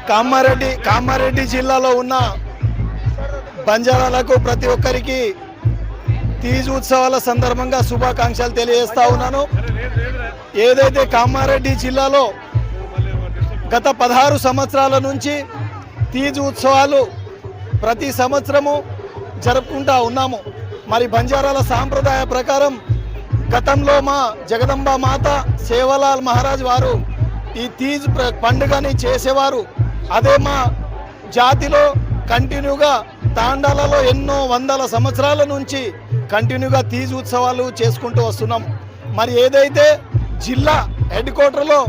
కామారెడ్డి జిల్లాలో ఉన్న బంజారాలకు ప్రతి ఒక్కరికి తీజ్ ఉత్సవాల సందర్భంగా శుభాకాంక్షలు తెలియజేస్తా ఉన్నాను. ఏదైతే కామారెడ్డి జిల్లాలో గత 16 సంవత్సరాల నుంచి తీజ్ ఉత్సవాలు ప్రతి సంవత్సరము జరుపుకుంటా ఉన్నాము. మరి బంజారాల సాంప్రదాయ ప్రకారం గతంలో మా జగదంబ మాత సేవలాల్ మహారాజ్ వారు ఈ తీజ్ పండుగని చేసేవారు. అదే మా జాతిలో కంటిన్యూగా తాండాలలో ఎన్నో వందల సంవత్సరాల నుంచి కంటిన్యూగా తీజ్ ఉత్సవాలు చేసుకుంటూ వస్తున్నాం. మరి ఏదైతే జిల్లా హెడ్ క్వార్టర్లో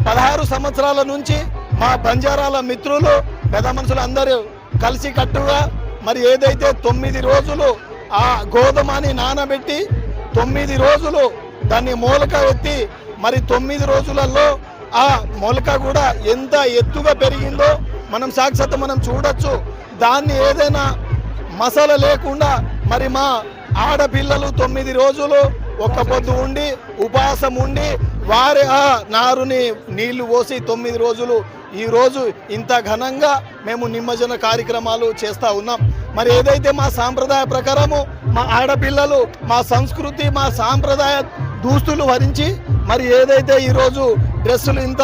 16 సంవత్సరాల నుంచి మా బంజారాల మిత్రులు పెద్ద మనుషులు అందరూ కలిసి కట్టుగా మరి ఏదైతే 9 రోజులు ఆ గోధుమని నానబెట్టి 9 రోజులు దాన్ని మొలక ఎత్తి మరి 9 రోజులలో ఆ మొలక కూడా ఎంత ఎత్తుగా పెరిగిందో మనం సాక్షాత్ మనం చూడొచ్చు. దాన్ని ఏదైనా మసాలా లేకుండా మరి మా ఆడపిల్లలు 9 రోజులు ఒక్క పొద్దు ఉండి ఉపవాసం ఉండి వారి ఆ నారుని నీళ్లు పోసి 9 రోజులు ఈరోజు ఇంత ఘనంగా మేము నిమజ్జన కార్యక్రమాలు చేస్తూ ఉన్నాం. మరి ఏదైతే మా సాంప్రదాయ ప్రకారము మా ఆడపిల్లలు మా సంస్కృతి మా సాంప్రదాయ దుస్తులు వరించి మరి ఏదైతే ఈరోజు డ్రెస్సులు ఇంత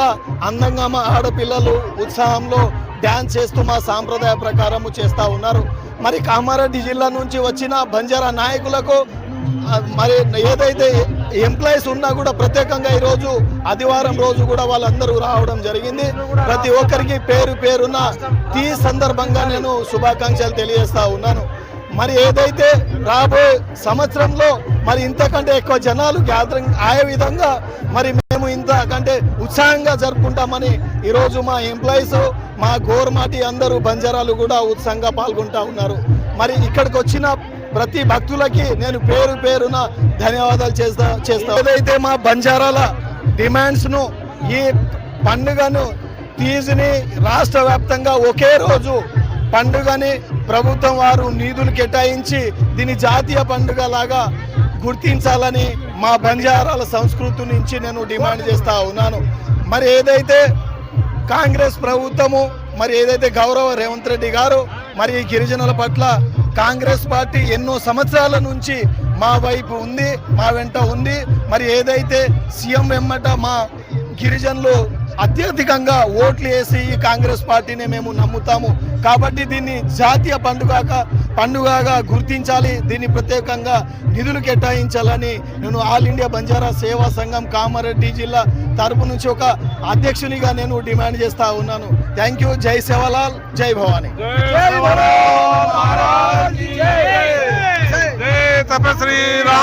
అందంగా మా ఆడపిల్లలు ఉత్సాహంలో డ్యాన్స్ చేస్తూ మా సాంప్రదాయ ప్రకారము చేస్తూ ఉన్నారు. మరి కామారెడ్డి జిల్లా నుంచి వచ్చిన బంజారా నాయకులకు మరి ఏదైతే ఎంప్లాయీస్ ఉన్నా కూడా ప్రత్యేకంగా ఈరోజు ఆదివారం రోజు కూడా వాళ్ళందరూ రావడం జరిగింది. ప్రతి ఒక్కరికి పేరున ఈ సందర్భంగా నేను శుభాకాంక్షలు తెలియజేస్తా ఉన్నాను. మరి ఏదైతే రాబోయే సంవత్సరంలో మరి ఇంతకంటే ఎక్కువ జనాలు గ్యాదరింగ్ అయ్యే విధంగా మరి మేము ఇంతకంటే ఉత్సాహంగా జరుపుకుంటామని ఈరోజు మా ఎంప్లాయీస్ మా గోర్మాటి అందరూ బంజారాలు కూడా ఉత్సాహంగా పాల్గొంటా ఉన్నారు. మరి ఇక్కడికి వచ్చిన ప్రతి భక్తులకి నేను పేరున ధన్యవాదాలు చేస్తా. ఏదైతే మా బంజారాల డిమాండ్స్ను ఈ పండుగను తీజ్ని రాష్ట్ర వ్యాప్తంగా ఒకే రోజు పండుగని ప్రభుత్వం వారు నిధులు కేటాయించి దీని జాతీయ పండుగ లాగా గుర్తించాలని మా బంజారాల సంస్కృతి నుంచి నేను డిమాండ్ చేస్తా ఉన్నాను. మరి ఏదైతే కాంగ్రెస్ ప్రభుత్వము మరి ఏదైతే గౌరవ రేవంత్ రెడ్డి గారు మరి గిరిజనుల పట్ల కాంగ్రెస్ పార్టీ ఎన్నో సంవత్సరాల నుంచి మా వైపు ఉంది, మా వెంట ఉంది. మరి ఏదైతే సీఎం వెమ్మట మా గిరిజనులు అత్యధికంగా ఓట్లు వేసి ఈ కాంగ్రెస్ పార్టీని మేము నమ్ముతాము. కాబట్టి దీన్ని జాతీయ పండుగగా గుర్తించాలి, దీన్ని ప్రత్యేకంగా నిధులు కేటాయించాలని నేను ఆల్ ఇండియా బంజారా సేవా సంఘం కామారెడ్డి జిల్లా తరపు నుంచి ఒక అధ్యక్షునిగా నేను డిమాండ్ చేస్తా ఉన్నాను. Thank you. జై సేవలాల్, జై భవానీ.